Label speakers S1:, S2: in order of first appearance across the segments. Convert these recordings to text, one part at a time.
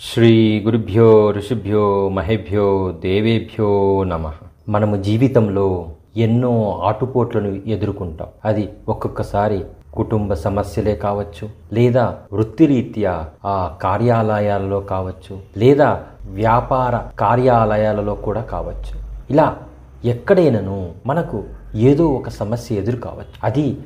S1: శ్రీ గురుభ్యో ఋషిభ్యో మహేభ్యో దేవేభ్యో నమః. మనము జీవితంలో ఎన్నో ఆటుపోట్లను ఎదుర్కొంటాం. అది ఒక్కొక్కసారి కుటుంబ సమస్యలే కావచ్చు, లేదా వృత్తిరీత్యా ఆ కార్యాలయాలలో కావచ్చు, లేదా వ్యాపార కార్యాలయాలలో కూడా కావచ్చు. ఇలా ఎక్కడైనాను మనకు ఏదో ఒక సమస్య ఎదురు కావచ్చు. అది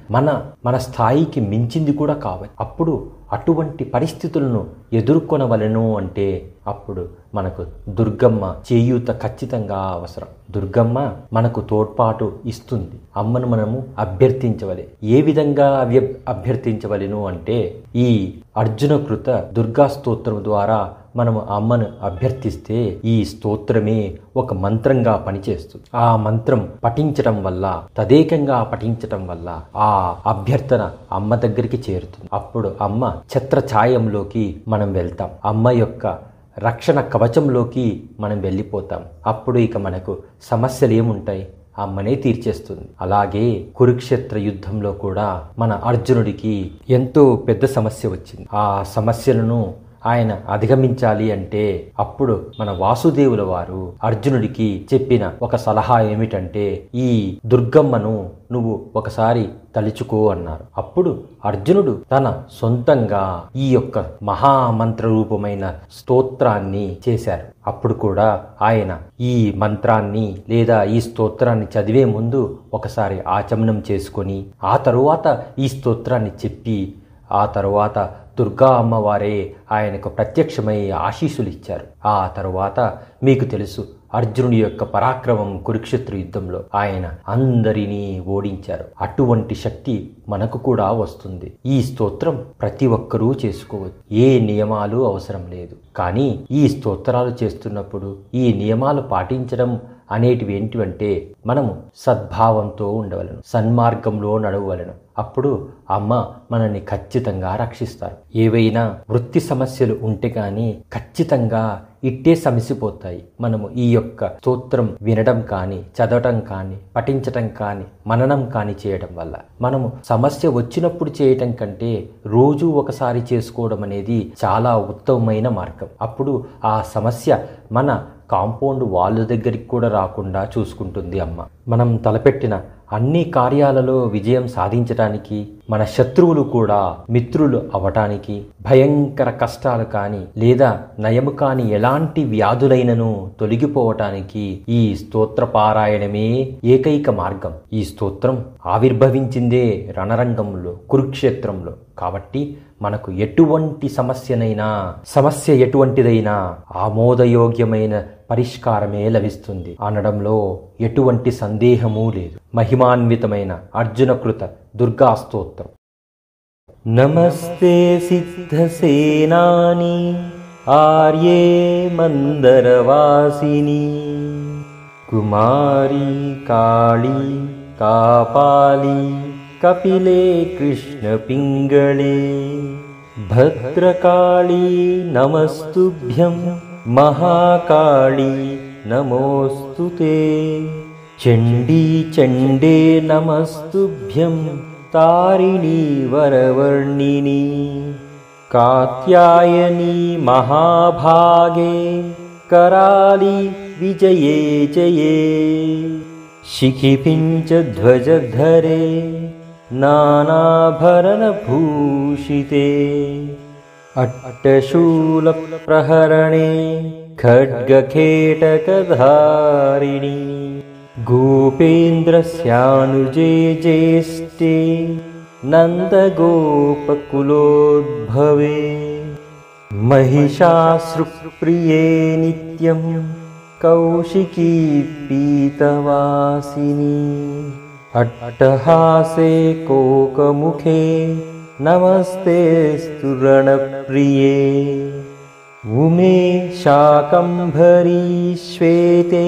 S1: మన స్థాయికి మించింది కూడా కావచ్చు. అప్పుడు అటువంటి పరిస్థితులను ఎదుర్కొనవలెను అంటే అప్పుడు మనకు దుర్గమ్మ చేయూత ఖచ్చితంగా అవసరం. దుర్గమ్మ మనకు తోడ్పాటు ఇస్తుంది. అమ్మను మనము అభ్యర్థించవలె. ఏ విధంగా అభ్యర్థించవలెను అంటే ఈ అర్జునకృత దుర్గా స్తోత్రం ద్వారా మనము అమ్మను అభ్యర్థిస్తే ఈ స్తోత్రమే ఒక మంత్రంగా పనిచేస్తుంది. ఆ మంత్రం పఠించటం వల్ల, తదేకంగా పఠించటం వల్ల ఆ అభ్యర్థన అమ్మ దగ్గరికి చేరుతుంది. అప్పుడు అమ్మ ఛత్రఛాయంలోకి మనం వెళ్తాం. అమ్మ యొక్క రక్షణ కవచంలోకి మనం వెళ్ళిపోతాం. అప్పుడు ఇక మనకు సమస్యలు ఏముంటాయి? అమ్మనే తీర్చేస్తుంది. అలాగే కురుక్షేత్ర యుద్ధంలో కూడా మన అర్జునుడికి ఎంతో పెద్ద సమస్య వచ్చింది. ఆ సమస్యలను ఆయన అధిగమించాలి అంటే అప్పుడు మన వాసుదేవుల వారు అర్జునుడికి చెప్పిన ఒక సలహా ఏమిటంటే, ఈ దుర్గమ్మను నువ్వు ఒకసారి తలుచుకో అన్నారు. అప్పుడు అర్జునుడు తన సొంతంగా ఈ యొక్క మహామంత్ర రూపమైన స్తోత్రాన్ని చేశారు. అప్పుడు కూడా ఆయన ఈ మంత్రాన్ని లేదా ఈ స్తోత్రాన్ని చదివే ముందు ఒకసారి ఆచమనం చేసుకొని ఆ తరువాత ఈ స్తోత్రాన్ని చెప్పి ఆ తరువాత దుర్గా అమ్మవారే ఆయనకు ప్రత్యక్షమై ఆశీస్సులు ఇచ్చారు. ఆ తరువాత మీకు తెలుసు అర్జునుడి యొక్క పరాక్రమం కురుక్షేత్ర యుద్ధంలో ఆయన అందరినీ ఓడించారు. అటువంటి శక్తి మనకు కూడా వస్తుంది. ఈ స్తోత్రం ప్రతి ఒక్కరూ చేసుకోవచ్చు. ఏ నియమాలు అవసరం లేదు. కానీ ఈ స్తోత్రాలు చేస్తున్నప్పుడు ఈ నియమాలు పాటించడం అనేటివి ఏంటివంటే మనము సద్భావంతో ఉండవలను, సన్మార్గంలో నడవలను. అప్పుడు అమ్మ మనల్ని ఖచ్చితంగా రక్షిస్తారు. ఏవైనా వృత్తి సమస్యలు ఉంటే కానీ ఖచ్చితంగా ఇట్టే సమసిపోతాయి. మనము ఈ యొక్క స్తోత్రం వినడం కానీ, చదవటం కానీ, పఠించటం కానీ, మననం కానీ చేయడం వల్ల మనము సమస్య వచ్చినప్పుడు చేయటం కంటే రోజు ఒకసారి చేసుకోవడం అనేది చాలా ఉత్తమమైన మార్గం. అప్పుడు ఆ సమస్య మన కాంపౌండ్ వాళ్ళ దగ్గరికి కూడా రాకుండా చూసుకుంటుంది అమ్మ. మనం తలపెట్టిన అన్ని కార్యాలలో విజయం సాధించటానికి, మన శత్రువులు కూడా మిత్రులు అవటానికి, భయంకర కష్టాలు కానీ లేదా నయము కాని ఎలాంటి వ్యాధులైనను తొలగిపోవటానికి ఈ స్తోత్ర పారాయణమే ఏకైక మార్గం. ఈ స్తోత్రం ఆవిర్భవించిందే రణరంగంలో, కురుక్షేత్రంలో. కాబట్టి మనకు ఎటువంటి సమస్య ఎటువంటిదైనా ఆమోదయోగ్యమైన పరిష్కారమే లభిస్తుంది అనడంలో ఎటువంటి సందేహమూ లేదు. మహిమాన్వితమైన అర్జునకృత దుర్గా స్తోత్రం. నమస్తే సిద్ధసేనాని ఆర్యే మందరవాసిని కుమారి కాళీ కాపాలి కపిలే కృష్ణ పింగళే భద్రకాళీ నమస్తుభ్యం మహాకాళీ నమోస్తుతే చండీ చండే నమస్తుభ్యం తారిణీ వరవర్ణిని కాత్యాయని మహాభాగే कराली विजये जये शिखिपिञ्च ध्वजधरे नानाभरणभूषिते अट्टशूलप्रहरणे खड्गखेटकधारिणी गोपेन्द्रस्यानुजे ज्येष्ठे नन्दगोपकुलोद्भवे महिषासुरप्रिये नित्यं कौशिकी पीतवासिनी अट्टहासे कोकमुखे नमस्तेऽस्तु रणप्रिये उमे शाकम्भरी श्वेते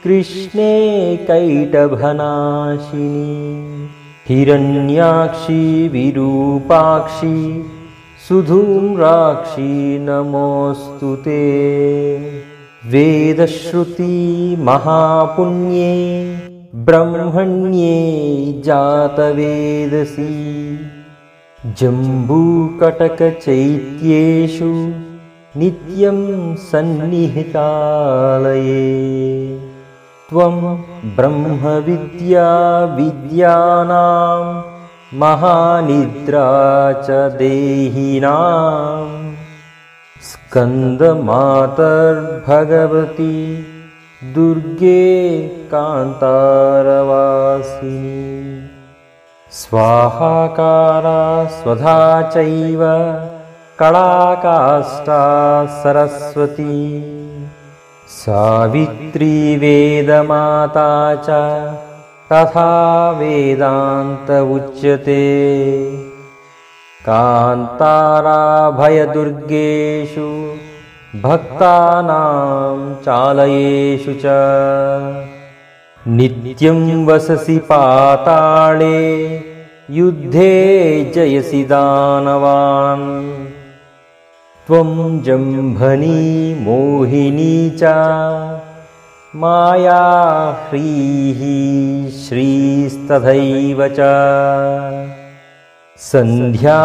S1: कृष्णे कैटभनाशिनी हिरण्याक्षी विरूपाक्षी सुधूम्राक्षी नमोऽस्तुते वेदश्रुति महापुण्ये ब्रह्मण्ये जातवेदसी जम्बूकटकचैत्येषु नित्यं सन्निहितालये त्वं ब्रह्मविद्या विद्यानां महानिद्रा च देहिनां स्कन्दमातर्भगवती दुर्गे कान्तारवासिनी स्वाहाकारा स्वधा चैव कलाकाष्ठा सरस्वती सावित्री वेदमाता च तथा वेदान्त उच्यते कान्तारा भयदुर्गेषु भक्तानां चालयेषु च नित्यं वससि पाताळे युद्धे जयसि दानवान् त्वं जम्भनी मोहिनी च माया ह्रीः श्रीस्तथैव च सन्ध्या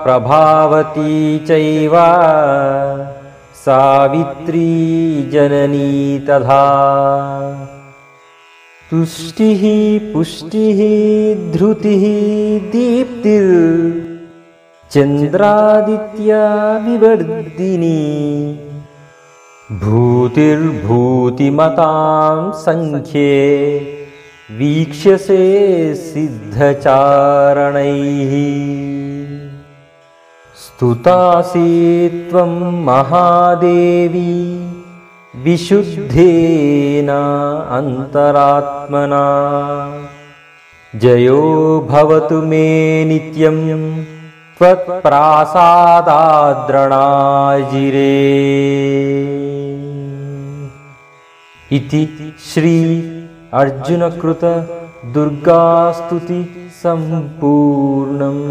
S1: प्रभावती चैव सावित्री जननी तथा तुष्टिः पुष्टिः धृतिः दीप्तिर्चन्द्रादित्या विवर्धिनी भूतिर्भूतिमतां संख्ये वीक्ष्यसे सिद्धचारणैः स्तुतासि त्वं महादेवी विशुद्धेन अन्तरात्मना जयो भवतु मे नित्यं त्वत्प्रासादाद्रणाजिरे। इति श्री अर्जुनकृत दुर्गास्तुति सम्पूर्णम्।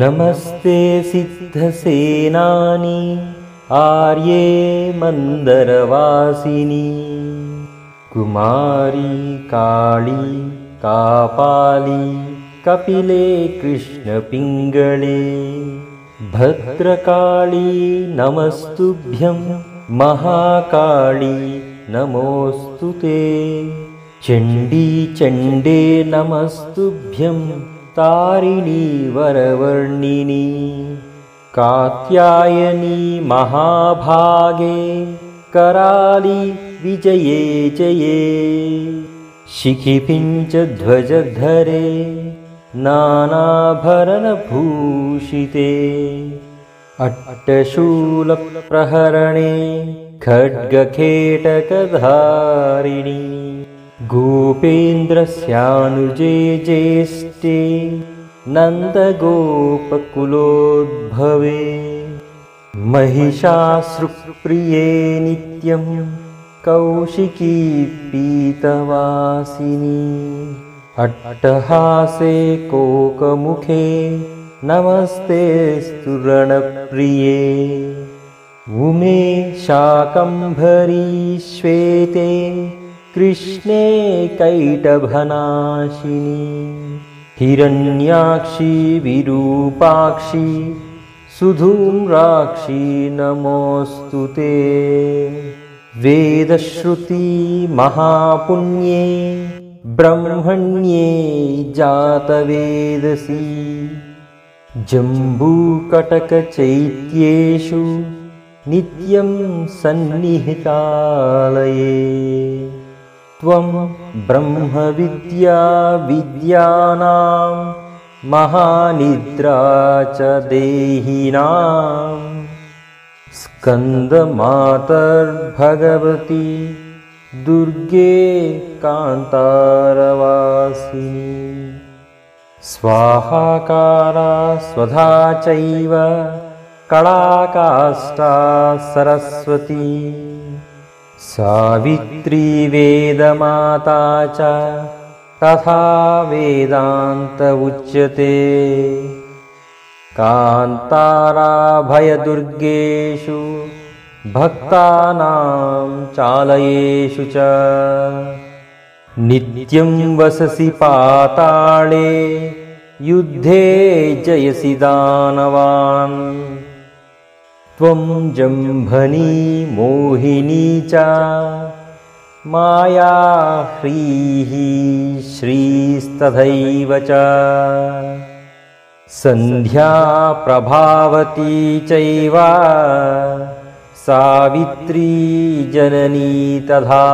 S1: नमस्ते सिद्धसेनानि आर्ये मन्दरवासिनी कुमारी काली कापाली कपिले कृष्णपिङ्गळे भद्रकाली नमस्तुभ्यं महाकाली नमोऽस्तु ते चण्डी चण्डे नमस्तुभ्यं तारिणी वरवर्णिनी कात्यायनी महाभागे कराली विजये जये शिखिपिञ्च ध्वजधरे नानाभरणभूषिते अट्टशूलप्रहरणे खड्गखेटकधारिणी गोपेन्द्रस्यानुजे ज्येष्ठे नन्दगोपकुलोद्भवे महिषासुरप्रिये नित्यं कौशिकी पीतवासिनी अट्टहासे कोकमुखे नमस्तेऽस्तु रणप्रिये उमे शाकम्भरी श्वेते कृष्णे कैटभनाशिनी हिरण्याक्षी विरूपाक्षी सुधूम्राक्षी नमोऽस्तु ते वेदश्रुति महापुण्ये ब्रह्मण्ये जातवेदसी जम्बूकटकचैत्येषु नित्यं सन्निहितालये त्वं ब्रह्मविद्या विद्यानां महानिद्रा च देहिनां स्कन्दमातर्भगवती दुर्गे कान्तारवासिनी स्वाहाकारा स्वधा चैव कलाकाष्ठा सरस्वती सावित्री वेदमाता च तथा वेदान्त उच्यते कान्तारा भयदुर्गेषु भक्तानां चालयेषु च नित्यं वससि पाताळे युद्धे जयसि दानवान् त्वं जम्भनी मोहिनी च माया ह्रीः श्रीस्तथैव च सन्ध्या प्रभावती चैव सावित्री जननी तथा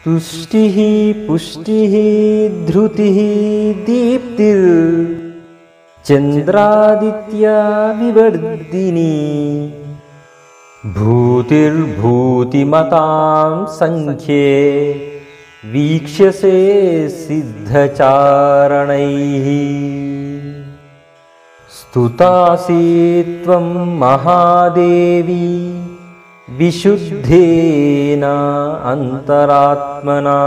S1: तुष्टिः पुष्टिः धृतिः दीप्तिर्चन्द्रादित्या विवर्धिनी भूतिर्भूतिमतां संख्ये वीक्ष्यसे सिद्धचारणैः स्तुतासि त्वं महादेवी विशुद्धेन अन्तरात्मना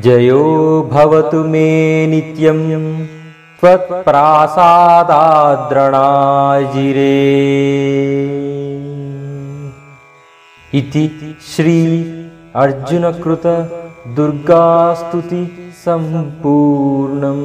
S1: जयो भवतु मे नित्यं त्वत्प्रासादाद्रणाजिरे। इति श्री अर्जुनकृत दुर्गास्तुति सम्पूर्णम्।